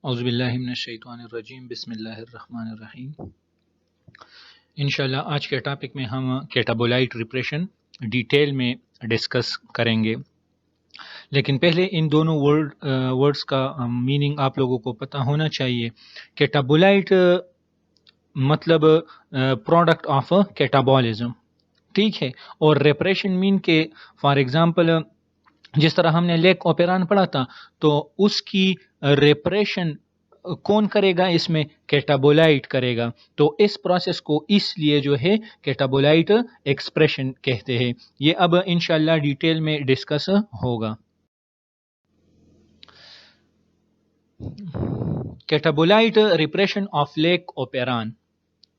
औज़ुबिल्लाहि मिनश्शैतानिर्रजीम बिस्मिल्लाहिर्रहमानिर्रहीम। इंशाल्लाह आज के टॉपिक में हम कैटाबोलाइट रिप्रेशन डिटेल में डिस्कस करेंगे, लेकिन पहले इन दोनों वर्ड्स का मीनिंग आप लोगों को पता होना चाहिए। कैटाबोलाइट मतलब प्रोडक्ट ऑफ कैटाबॉलिज्म, ठीक है, और रिप्रेशन मीन के फॉर एग्जांपल जिस तरह हमने लेक ओपेरान पढ़ा था, तो उसकी रिप्रेशन कौन करेगा? इसमें कैटाबोलाइट करेगा। तो इस प्रोसेस को इसलिए जो है कैटाबोलाइट एक्सप्रेशन कहते हैं। ये अब इंशाल्लाह डिटेल में डिस्कस होगा। कैटाबोलाइट रिप्रेशन ऑफ लेक ओपेरान,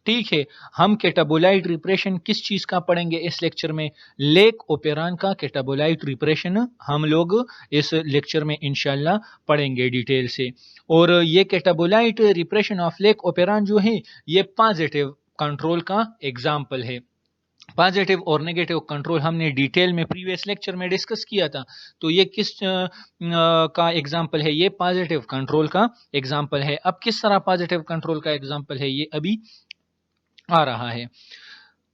ठीक है। हम कैटाबोलाइट रिप्रेशन किस चीज का पढ़ेंगे इस लेक्चर में? लेक ओपेरान का कैटाबोलाइट रिप्रेशन हम लोग इस लेक्चर में इंशाल्लाह पढ़ेंगे डिटेल से। और ये कैटाबोलाइट रिप्रेशन ऑफ लेक ओपेरान जो है ये पॉजिटिव कंट्रोल का एग्जाम्पल है। पॉजिटिव और नेगेटिव कंट्रोल हमने डिटेल में प्रीवियस लेक्चर में डिस्कस किया था। तो ये किस का एग्जाम्पल है? ये पॉजिटिव कंट्रोल का एग्जाम्पल है। अब किस तरह पॉजिटिव कंट्रोल का एग्जाम्पल है ये अभी आ रहा है।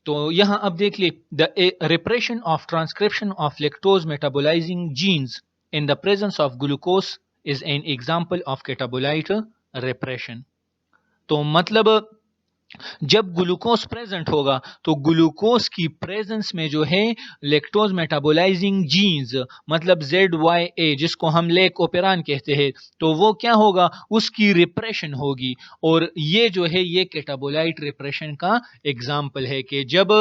तो यहां अब देख लिए, the repression of transcription of lactose metabolising genes in the presence of glucose is an example of catabolite repression. तो मतलब जब ग्लूकोज प्रेजेंट होगा तो ग्लूकोज की प्रेजेंस में जो है लेक्टोज मेटाबोलाइजिंग जीन्स मतलब ZYA जिसको हम लेक ओपेरान कहते हैं, तो वो क्या होगा? उसकी रिप्रेशन होगी। और ये जो है ये कैटाबोलाइट रिप्रेशन का एग्जाम्पल है कि जब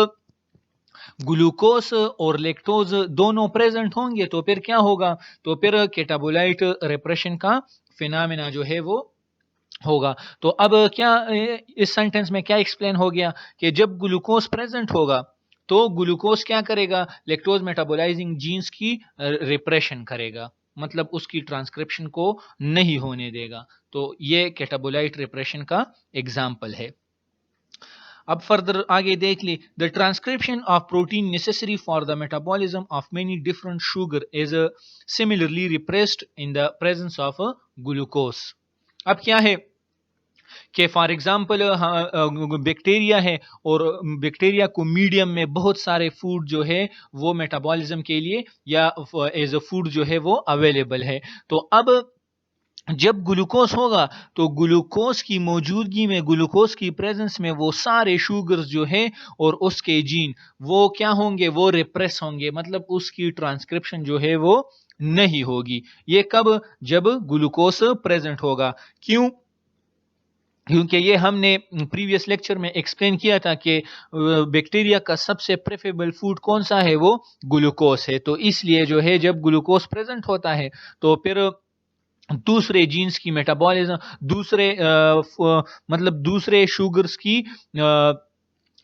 ग्लूकोज और लेक्टोज दोनों प्रेजेंट होंगे तो फिर क्या होगा? तो फिर कैटाबोलाइट रिप्रेशन का फिनोमेना जो है वो होगा। तो अब क्या इस सेंटेंस में क्या एक्सप्लेन हो गया कि जब ग्लूकोज प्रेजेंट होगा तो ग्लूकोज क्या करेगा? लेक्टोज मेटाबोलाइजिंग जीन्स की रिप्रेशन करेगा, मतलब उसकी ट्रांसक्रिप्शन को नहीं होने देगा। तो ये कैटाबोलाइट रिप्रेशन का एग्जाम्पल है। अब फर्दर आगे देख ली, the transcription of protein necessary for the metabolism of many different sugar is similarly repressed in the presence of glucose. अब क्या है कि फॉर एग्जाम्पल बैक्टीरिया है और बैक्टीरिया को मीडियम में बहुत सारे फूड जो है वो मेटाबॉलिज्म के लिए या एज अ फूड जो है वो अवेलेबल है। तो अब जब ग्लूकोज होगा तो ग्लूकोज की मौजूदगी में, ग्लूकोज की प्रेजेंस में वो सारे शुगर्स जो है और उसके जीन वो क्या होंगे? वो रिप्रेस होंगे, मतलब उसकी ट्रांसक्रिप्शन जो है वो नहीं होगी। ये कब? जब ग्लूकोज प्रेजेंट होगा। क्यों? क्योंकि ये हमने प्रीवियस लेक्चर में एक्सप्लेन किया था कि बैक्टीरिया का सबसे प्रेफरेबल फूड कौन सा है? वो ग्लूकोज है। तो इसलिए जो है जब ग्लूकोज प्रेजेंट होता है तो फिर दूसरे जीन्स की मेटाबॉलिज्म, मतलब दूसरे शुगर्स की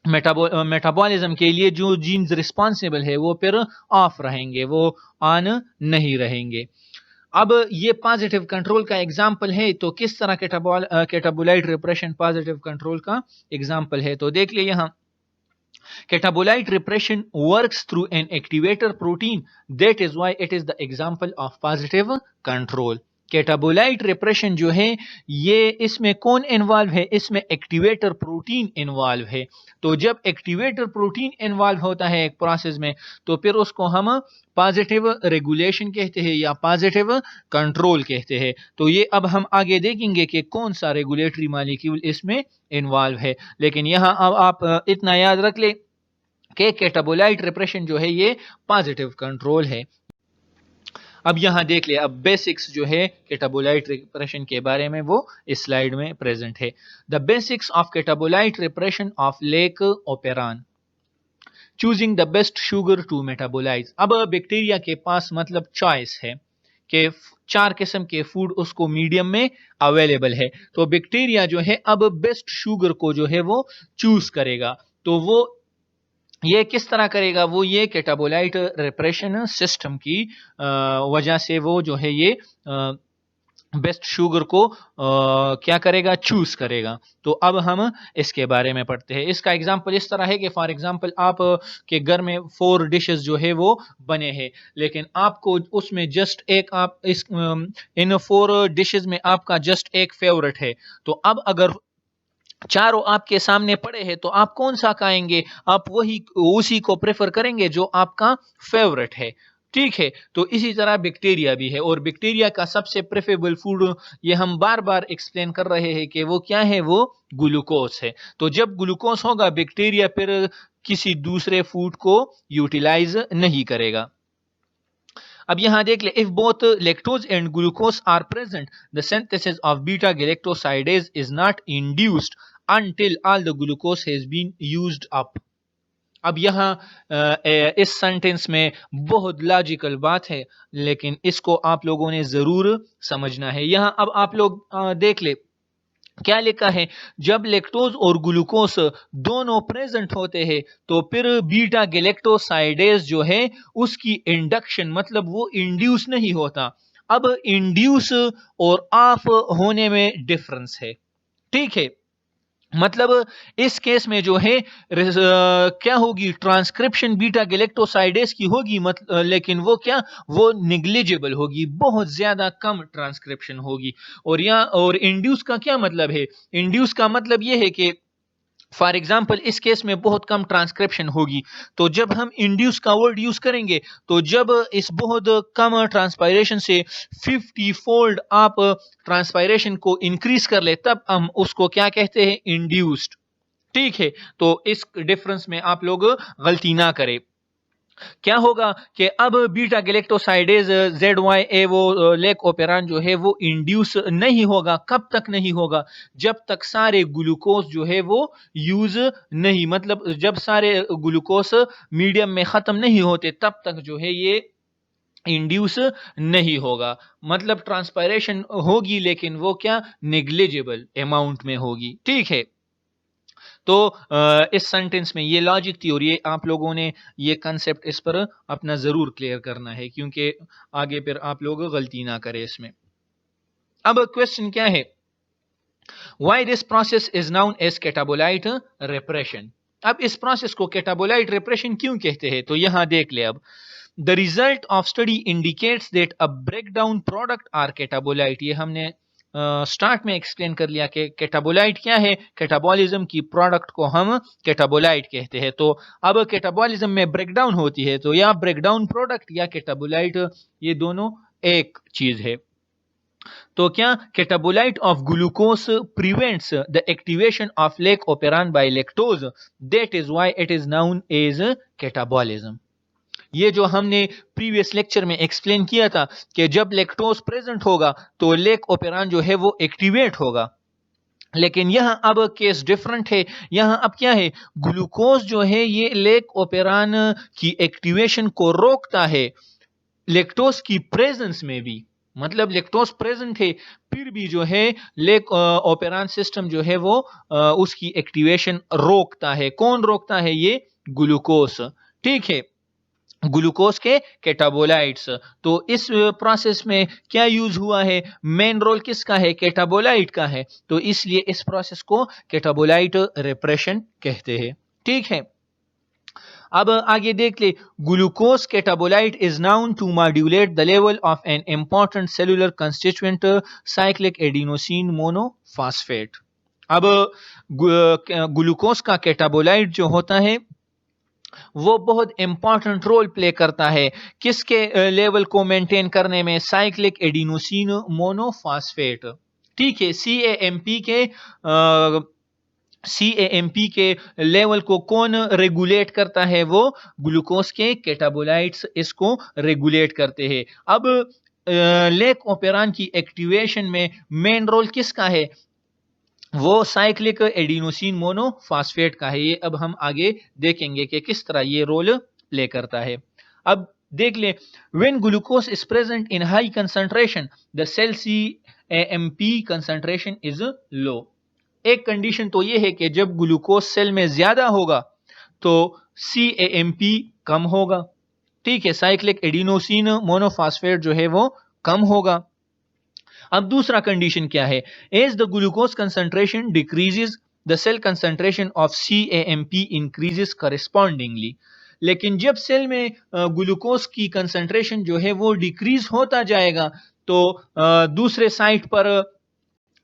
मेटाबॉलिज्म के लिए जो जीन्स रिस्पॉन्सिबल है वो फिर ऑफ रहेंगे, वो ऑन नहीं रहेंगे। अब ये पॉजिटिव कंट्रोल का एग्जाम्पल है। तो किस तरह कैटाबोलाइट रिप्रेशन पॉजिटिव कंट्रोल का एग्जाम्पल है? तो देख लिए यहां, catabolite repression works through an activator protein, that is why it is the example of positive control. Catabolite repression जो है ये इसमें कौन इन्वॉल्व है? इसमें एक्टिवेटर प्रोटीन इन्वॉल्व है। तो जब एक्टिवेटर प्रोटीन इन्वॉल्व होता है एक प्रोसेस में तो फिर उसको हम पॉजिटिव रेगुलेशन कहते हैं या पॉजिटिव कंट्रोल कहते हैं। तो ये अब हम आगे देखेंगे कि कौन सा रेगुलेटरी मॉलिक्यूल इसमें इन्वॉल्व है। लेकिन यहां अब आप इतना याद रख ले कि कैटाबोलाइट रिप्रेशन जो है ये पॉजिटिव कंट्रोल है। अब यहां देख ले, अब बेसिक्स जो है कैटाबोलाइट रिप्रेशन के बारे में वो इस स्लाइड में प्रेजेंट है। The basics of catabolite repression of lac operon, choosing the best sugar to metabolise. अब बैक्टीरिया के पास मतलब चॉइस है कि 4 किस्म के फूड उसको मीडियम में अवेलेबल है। तो बैक्टीरिया जो है अब बेस्ट शुगर को जो है वो चूज करेगा। तो वो ये किस तरह करेगा? वो ये कैटाबोलाइट रिप्रेशन सिस्टम की वजह से वो जो है ये बेस्ट शुगर को क्या करेगा, चूज करेगा। तो अब हम इसके बारे में पढ़ते हैं। इसका एग्जांपल इस तरह है कि फॉर एग्जांपल आप के घर में 4 डिशेस जो है वो बने हैं, लेकिन आपको उसमें जस्ट एक, आप इस इन 4 डिशेस में आपका जस्ट एक फेवरेट है। तो अब अगर चारों आपके सामने पड़े हैं तो आप कौन सा खाएंगे, आप वही उसी को प्रेफर करेंगे जो आपका फेवरेट है। ठीक है, तो इसी तरह बैक्टीरिया भी है, और बैक्टीरिया का सबसे प्रेफरेबल फूड, ये हम बार बार एक्सप्लेन कर रहे हैं कि वो क्या है, वो ग्लूकोज है। तो जब ग्लूकोज होगा, बैक्टीरिया फिर किसी दूसरे फूड को यूटिलाइज नहीं करेगा। अब यहां देख ले, if both lactose and glucose are present, the synthesis of beta galactosidase is not induced until all the glucose has been used up। अब यहाँ इस सेंटेंस में बहुत लॉजिकल बात है, लेकिन इसको आप लोगों ने जरूर समझना है। यहाँ अब आप लोग देख ले क्या लिखा है, जब लैक्टोज और ग्लूकोज दोनों प्रेजेंट होते हैं तो फिर बीटा गैलेक्टोसाइडेज जो है उसकी इंडक्शन, मतलब वो इंड्यूस नहीं होता। अब इंड्यूस और ऑफ होने में डिफरेंस है। ठीक है, मतलब इस केस में जो है क्या होगी, ट्रांसक्रिप्शन बीटा गैलेक्टोसाइडेज की होगी, लेकिन वो क्या, वो निग्लिजिबल होगी, बहुत ज्यादा कम ट्रांसक्रिप्शन होगी। और इंड्यूस का क्या मतलब है, इंड्यूस का मतलब ये है कि फॉर एग्जाम्पल इस केस में बहुत कम ट्रांसक्रिप्शन होगी। तो जब हम इंड्यूस का वर्ड यूज करेंगे, तो जब इस बहुत कम ट्रांसपायरेशन से 50 फोल्ड आप ट्रांसपायरेशन को इंक्रीज कर ले, तब हम उसको क्या कहते हैं, इंड्यूस्ड। ठीक है, तो इस डिफरेंस में आप लोग गलती ना करें। क्या होगा कि अब बीटा गैलेक्टोसाइडेज ZYA वो लेक ओपेरान जो है वो इंड्यूस नहीं होगा। कब तक नहीं होगा, जब तक सारे ग्लूकोज जो है वो यूज नहीं, मतलब जब सारे ग्लूकोज मीडियम में खत्म नहीं होते तब तक जो है ये इंड्यूस नहीं होगा। मतलब ट्रांसपायरेशन होगी, लेकिन वो क्या, नेग्लिजिबल अमाउंट में होगी। ठीक है, तो इस सेंटेंस में ये लॉजिक थी, और ये आप लोगों ने ये कंसेप्ट इस पर अपना जरूर क्लियर करना है, क्योंकि आगे फिर आप लोग गलती ना करें इसमें। अब क्वेश्चन क्या है, why this process is known as catabolite repression. अब इस प्रोसेस को कैटाबोलाइट रिप्रेशन क्यों कहते हैं, तो यहां देख ले। अब the result of study indicates that a breakdown product are catabolite, ये हमने स्टार्ट में एक्सप्लेन कर लिया कि कैटाबोलाइट क्या है, कैटाबॉलिज्म की प्रोडक्ट को हम कैटाबोलाइट कहते हैं। तो अब कैटाबॉलिज्म में ब्रेकडाउन होती है, तो या ब्रेकडाउन प्रोडक्ट या कैटाबोलाइट, ये दोनों एक चीज है। तो क्या, catabolite of glucose prevents the activation of lac operon by lactose, that is why it is known as catabolism. ये जो हमने प्रीवियस लेक्चर में एक्सप्लेन किया था कि जब लैक्टोज प्रेजेंट होगा तो लेक ओपेरान जो है वो एक्टिवेट होगा, लेकिन यहां अब केस डिफरेंट है। यहां अब क्या है, ग्लूकोज जो है ये लेक ओपेरान की एक्टिवेशन को रोकता है लैक्टोज की प्रेजेंस में भी। मतलब लैक्टोज प्रेजेंट है, फिर भी जो है लेक ओपेरान सिस्टम जो है वो उसकी एक्टिवेशन रोकता है। कौन रोकता है, ये ग्लूकोज। ठीक है, ग्लूकोज के कैटाबोलाइट्स। तो इस प्रोसेस में क्या यूज हुआ है, मेन रोल किसका है, कैटाबोलाइट का है। तो इसलिए इस प्रोसेस को कैटाबोलाइट रिप्रेशन कहते हैं। ठीक है, अब आगे देख ले, glucose catabolite is known to modulate the level of an important cellular constituent cyclic adenosine monophosphate. अब ग्लूकोज का कैटाबोलाइट जो होता है वो बहुत इंपॉर्टेंट रोल प्ले करता है किसके लेवल को मेंटेन करने में, साइक्लिक एडिनोसिन मोनोफॉस्फेट। ठीक है, सीएएमपी के लेवल को कौन रेगुलेट करता है, वो ग्लूकोज के कैटाबोलाइट्स इसको रेगुलेट करते हैं। अब लेक ओपेरान की एक्टिवेशन में मेन रोल किसका है, वो साइक्लिक एडिनोसिन मोनोफॉस्फेट का है। ये अब हम आगे देखेंगे कि किस तरह ये रोल प्ले करता है। अब देख ले, when glucose is present in high concentration the cell cAMP concentration is low. एक कंडीशन तो ये है कि जब ग्लूकोज सेल में ज्यादा होगा तो सीएएमपी कम होगा। ठीक है, साइक्लिक एडिनोसिन मोनोफॉस्फेट जो है वो कम होगा। अब दूसरा कंडीशन क्या है, as the glucose concentration decreases the cell concentration of CAMP increases correspondingly. लेकिन जब सेल में ग्लूकोज की कंसंट्रेशन जो है वो डिक्रीज होता जाएगा तो दूसरे साइट पर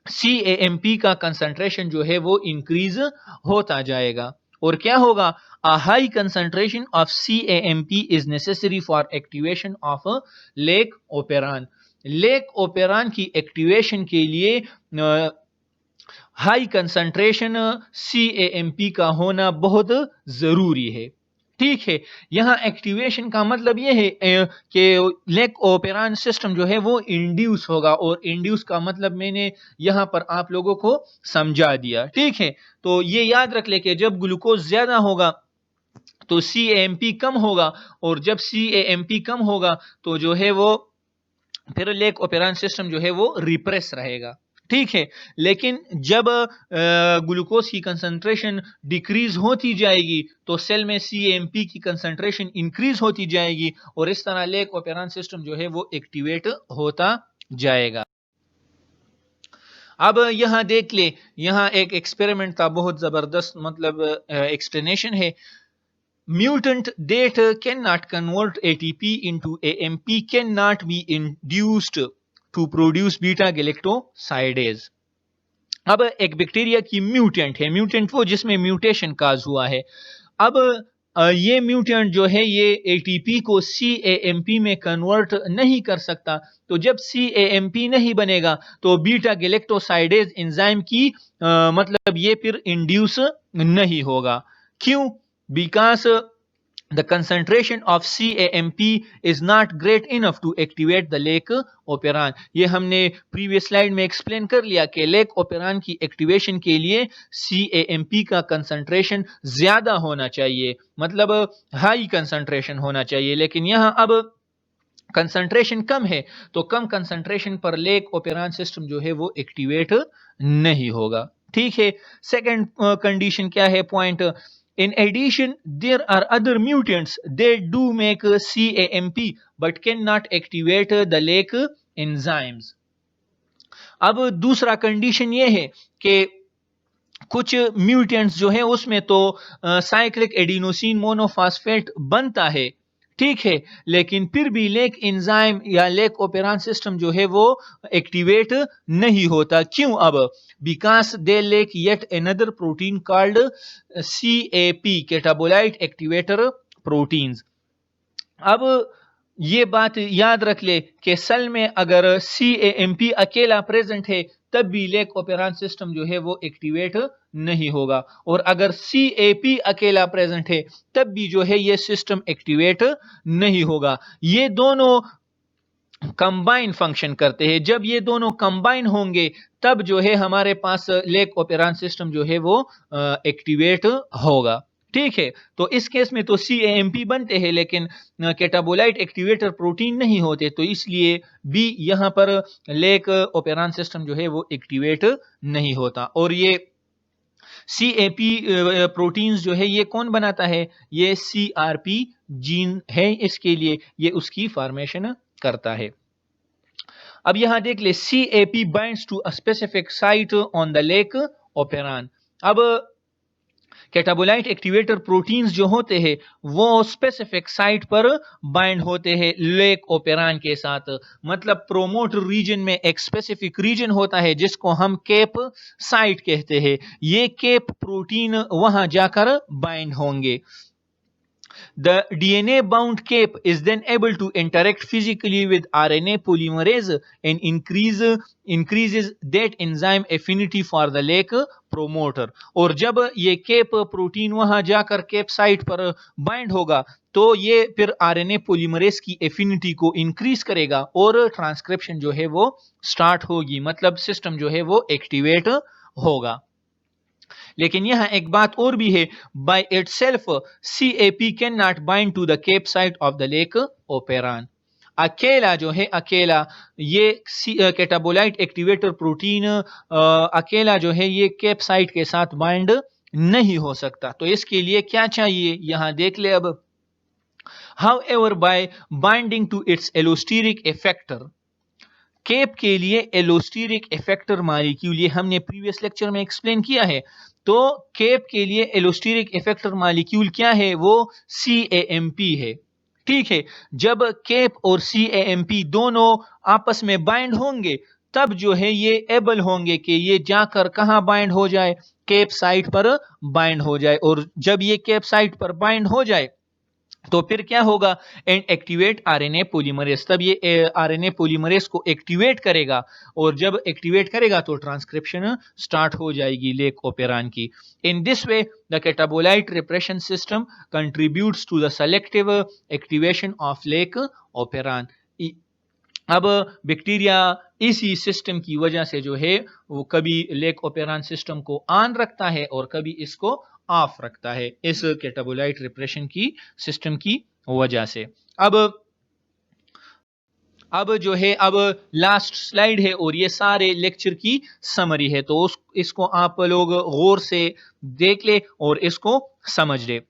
CAMP का कंसंट्रेशन जो है वो इंक्रीज होता जाएगा। और क्या होगा, a high concentration of CAMP is necessary for activation of lake operon. Lake operon की एक्टिवेशन के लिए हाई कंसंट्रेशन CAMP का होना बहुत जरूरी है। ठीक है, यहां एक्टिवेशन का मतलब यह है कि लेक ओपेरान सिस्टम जो है वो इंड्यूस होगा, और इंड्यूस का मतलब मैंने यहां पर आप लोगों को समझा दिया। ठीक है, तो ये याद रख ले कि जब ग्लूकोज ज्यादा होगा तो CAMP कम होगा, और जब CAMP कम होगा तो जो है वो फिर लेक ओपेरान सिस्टम जो है वो रिप्रेस रहेगा। ठीक है, लेकिन जब ग्लूकोज की कंसंट्रेशन डिक्रीज होती जाएगी तो सेल में CAMP की कंसंट्रेशन इंक्रीज होती जाएगी, और इस तरह लेक ओपेरान सिस्टम जो है वो एक्टिवेट होता जाएगा। अब यहां देख ले, यहां एक एक्सपेरिमेंट था, बहुत जबरदस्त मतलब एक्सप्लेनेशन है। Mutant that cannot convert ATP into AMP cannot be induced to produce beta galactosidase। अब एक बैक्टीरिया की म्यूटेंट है, म्यूटेंट वो जिसमें म्यूटेशन काज हुआ है। अब ये म्यूटेंट जो है ये ATP को CAMP में कन्वर्ट नहीं कर सकता, तो जब CAMP नहीं बनेगा तो बीटा गैलेक्टोसाइडेज एंजाइम की मतलब ये फिर इंड्यूस नहीं होगा। क्यों? Because the concentration of CAMP is not great enough to activate the lake operon. ये हमने प्रीवियस स्लाइड में एक्सप्लेन कर लिया कि लेक ओपेरान की एक्टिवेशन के लिए CAMP का कंसंट्रेशन ज्यादा होना चाहिए, मतलब हाई कंसंट्रेशन होना चाहिए। लेकिन यहां अब कंसंट्रेशन कम है, तो कम कंसंट्रेशन पर लेक ओपेरान सिस्टम जो है वो एक्टिवेट नहीं होगा। ठीक है, सेकंड कंडीशन क्या है, point, in addition there are other mutants that do make CAMP but cannot activate the lake enzymes। अब दूसरा कंडीशन ये है कि कुछ म्यूटेंट्स जो है उसमें तो साइक्लिक एडिनोसिन मोनोफॉस्फेट बनता है, ठीक है, लेकिन फिर भी लेक एंजाइम या लेक ओपेरान सिस्टम जो है वो एक्टिवेट नहीं होता। क्यों? अब because they lac yet another protein called CAP catabolite activator proteins. अब ये बात याद रख ले कि सेल में अगर CAMP अकेला प्रेजेंट है तब भी लेक ओपेरान सिस्टम जो है वो एक्टिवेट नहीं होगा, और अगर CAP अकेला प्रेजेंट है तब भी जो है ये सिस्टम एक्टिवेट नहीं होगा। ये दोनों कंबाइन फंक्शन करते हैं, जब ये दोनों कंबाइन होंगे तब जो है हमारे पास लेक ओपेरान सिस्टम जो है वो एक्टिवेट होगा। ठीक है, तो इस केस में तो CAMP बनते हैं लेकिन कैटाबोलाइट एक्टिवेटर प्रोटीन नहीं होते, तो इसलिए भी यहां पर लेक ओपेरान सिस्टम जो है वो एक्टिवेट नहीं होता। और ये CAP प्रोटीन्स जो है ये कौन बनाता है, ये CRP जीन है, इसके लिए ये उसकी फॉर्मेशन करता है। अब यहां देख ले, CAP binds to a specific site on the lac operon. अब कैटाबोलाइट एक्टिवेटर प्रोटीन्स जो होते हैं वो स्पेसिफिक साइट पर बाइंड होते हैं लेक ओपेरान के साथ, मतलब प्रोमोटर रीजन में एक स्पेसिफिक रीजन होता है जिसको हम केप साइट कहते हैं। ये केप प्रोटीन वहां जाकर बाइंड होंगे। The DNA bound cape is then able to interact physically with RNA polymerase and increases that enzyme affinity for the lake promoter। और जब ये केप प्रोटीन वहां जाकर केप साइट पर बाइंड होगा तो ये फिर RNA पोलीमरेज की एफिनिटी को इंक्रीज करेगा और ट्रांसक्रिप्शन जो है वो स्टार्ट होगी, मतलब सिस्टम जो है वो एक्टिवेट होगा। लेकिन यहां एक बात और भी है, by itself CAP can not bind to the CAP site of the lac operon. अकेला जो है, अकेला ये कैटाबोलाइट एक्टिवेटर प्रोटीन अकेला जो है ये केप साइट के साथ बाइंड नहीं हो सकता, तो इसके लिए क्या चाहिए यहां देख ले। अब however by binding to its allosteric effector CAP के लिए एलोस्टेरिक इफेक्टर मॉलिक्यूल, ये हमने प्रीवियस लेक्चर में एक्सप्लेन किया है। तो केप के लिए एलोस्टेरिक इफेक्टर मॉलिक्यूल क्या है, वो CAMP है। ठीक है, जब केप और CAMP दोनों आपस में बाइंड होंगे तब जो है ये एबल होंगे कि ये जाकर कहां बाइंड हो जाए, केप साइट पर बाइंड हो जाए। और जब ये केप साइट पर बाइंड हो जाए तो फिर क्या होगा, एंड एक्टिवेट आरएनए पॉलीमरेज, तब ये आरएनए पॉलीमरेज को एक्टिवेट करेगा, और जब एक्टिवेट करेगा तो ट्रांसक्रिप्शन स्टार्ट हो जाएगी लेक ओपेरान की। In this way the catabolite repression system contributes to the selective activation of lac operon. अब बैक्टीरिया इसी सिस्टम की वजह से जो है वो कभी लेक ओपेरान सिस्टम को ऑन रखता है और कभी इसको ऑफ रखता है, इस कैटाबोलाइट रिप्रेशन की सिस्टम की वजह से। अब जो है, अब लास्ट स्लाइड है और ये सारे लेक्चर की समरी है, तो इसको आप लोग गौर से देख ले और इसको समझ ले।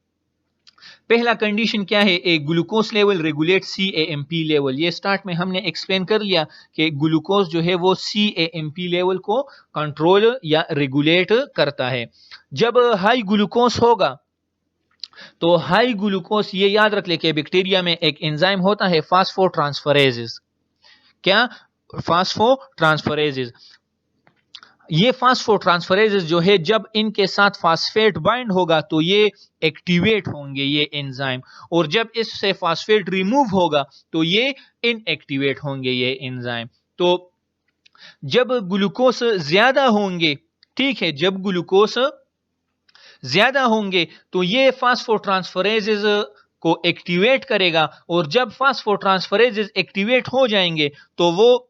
पहला कंडीशन क्या है, एक glucose level regulate CAMP level. ये स्टार्ट में हमने एक्सप्लेन कर लिया कि ग्लूकोज जो है वो CAMP लेवल को कंट्रोल या रेगुलेट करता है। जब हाई ग्लूकोज होगा तो हाई ग्लूकोज, ये याद रख ले कि बैक्टीरिया में एक एंजाइम होता है फास्फोट्रांसफरेजेस। क्या? फास्फोट्रांसफरेजेस। ये फास्फोट्रांसफरेजेस जो है जब इनके साथ फास्फेट बाइंड होगा तो ये एक्टिवेट होंगे ये एंजाइम, और जब इससे फास्फेट रिमूव होगा तो ये इनएक्टिवेट होंगे ये एंजाइम। तो जब ग्लूकोज ज्यादा होंगे, ठीक है, जब ग्लूकोज ज्यादा होंगे तो ये फास्फोट्रांसफरेजेस को एक्टिवेट करेगा, और जब फास्फोट्रांसफरेजेस एक्टिवेट हो जाएंगे तो वो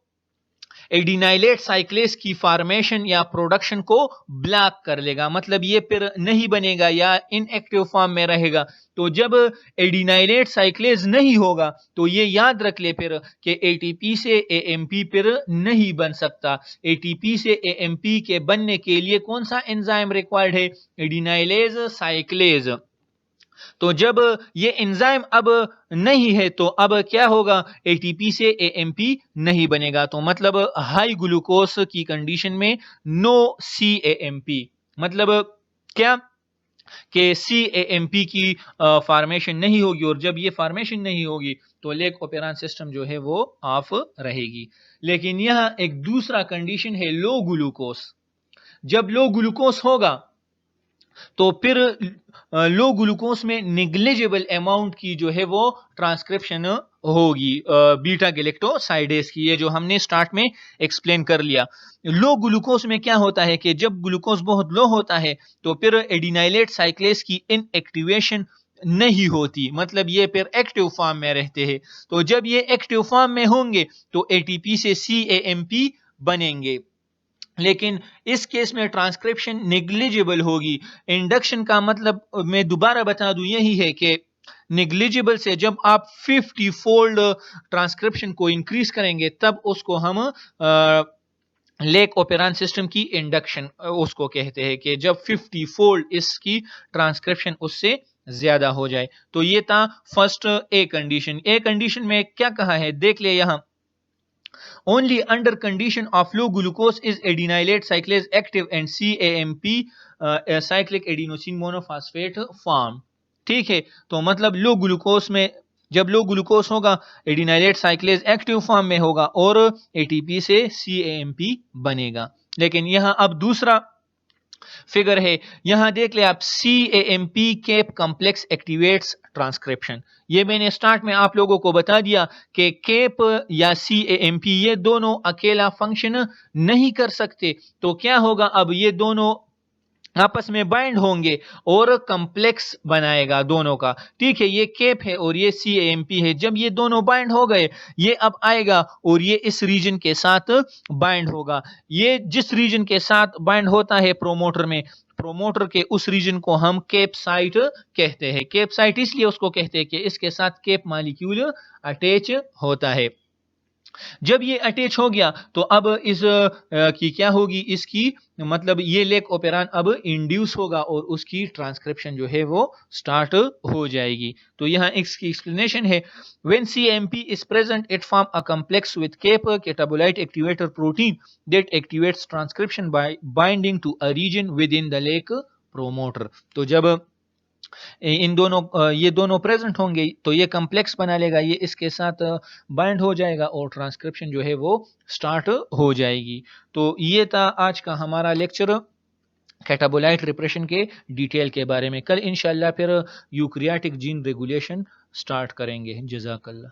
एडिनाइलेट साइक्लेस की फॉर्मेशन या प्रोडक्शन को ब्लॉक कर लेगा, मतलब ये फिर नहीं बनेगा या इनएक्टिव फॉर्म में रहेगा। तो जब एडिनाइलेट साइक्लेस नहीं होगा तो ये याद रख ले फिर कि ATP से AMP फिर नहीं बन सकता। ATP से AMP के बनने के लिए कौन सा एंजाइम रिक्वायर्ड है, एडिनाइलेज साइक्लेज। तो जब ये एंजाइम अब नहीं है तो अब क्या होगा, ATP से AMP नहीं बनेगा। तो मतलब हाई ग्लूकोज की कंडीशन में नो CAMP, मतलब क्या कि CAMP की फॉर्मेशन नहीं होगी, और जब ये फॉर्मेशन नहीं होगी तो लेक ओपेरान सिस्टम जो है वो ऑफ रहेगी। लेकिन यह एक दूसरा कंडीशन है लो ग्लूकोज। जब लो ग्लूकोज होगा तो फिर लो ग्लूकोज में निग्लिजिबल अमाउंट की जो है वो ट्रांसक्रिप्शन होगी बीटा गैलेक्टोसाइडेज की, ये जो हमने स्टार्ट में एक्सप्लेन कर लिया। लो ग्लूकोज में क्या होता है कि जब ग्लूकोज बहुत लो होता है तो फिर एडिनाइलेट साइक्लेस की इनएक्टिवेशन नहीं होती, मतलब ये फिर एक्टिव फॉर्म में रहते हैं। तो जब ये एक्टिव फॉर्म में होंगे तो ATP से CAMP बनेंगे, लेकिन इस केस में ट्रांसक्रिप्शन नेग्लिजिबल होगी। इंडक्शन का मतलब मैं दोबारा बता दूं यही है कि नेग्लिजिबल से जब आप 50 फोल्ड ट्रांसक्रिप्शन को इंक्रीज करेंगे तब उसको हम लेक ओपेरान सिस्टम की इंडक्शन उसको कहते हैं, कि जब 50 फोल्ड इसकी ट्रांसक्रिप्शन उससे ज्यादा हो जाए। तो ये था first a condition. A condition में क्या कहा है देख ले यहां, only under condition of low glucose is adenylate cyclase active and CAMP cyclic adenosine monophosphate form। ठीक है, तो मतलब लो ग्लूकोज में, जब लो ग्लूकोज होगा एडिनाइलेट साइक्लेज एक्टिव फॉर्म में होगा और ATP से CAMP बनेगा। लेकिन यहां अब दूसरा फिगर है, यहां देख ले आप, CAMP CAP complex activates transcription. ये मैंने स्टार्ट में आप लोगों को बता दिया कि केप या CAMP ये दोनों अकेला फंक्शन नहीं कर सकते। तो क्या होगा, अब ये दोनों आपस में बाइंड होंगे और कॉम्प्लेक्स बनाएगा दोनों का। ठीक है, ये केप है और ये CAMP है। जब ये दोनों बाइंड हो गए, ये अब आएगा और ये इस रीजन के साथ बाइंड होगा। ये जिस रीजन के साथ बाइंड होता है प्रोमोटर में, प्रोमोटर के उस रीजन को हम केप साइट कहते हैं। केप साइट इसलिए उसको कहते हैं कि इसके साथ केप मॉलिक्यूल अटैच होता है। जब ये अटैच हो गया तो अब इस की क्या होगी, इसकी मतलब ये लेक ओपेरान अब इंड्यूस होगा और उसकी ट्रांसक्रिप्शन जो है वो स्टार्ट हो जाएगी। तो यहाँ इसकी एक्सप्लेनेशन है, when cAMP is present it form a complex with catabolite activator protein that activates transcription by binding to a region within the lac promoter. तो जब इन दोनों ये दोनों प्रेजेंट होंगे तो ये कम्प्लेक्स बना लेगा, ये इसके साथ बाइंड हो जाएगा और ट्रांसक्रिप्शन जो है वो स्टार्ट हो जाएगी। तो ये था आज का हमारा लेक्चर कैटाबोलाइट रिप्रेशन के डिटेल के बारे में। कल इंशाल्लाह फिर यूक्रियाटिक जीन रेगुलेशन स्टार्ट करेंगे। जज़ाकल्लाह।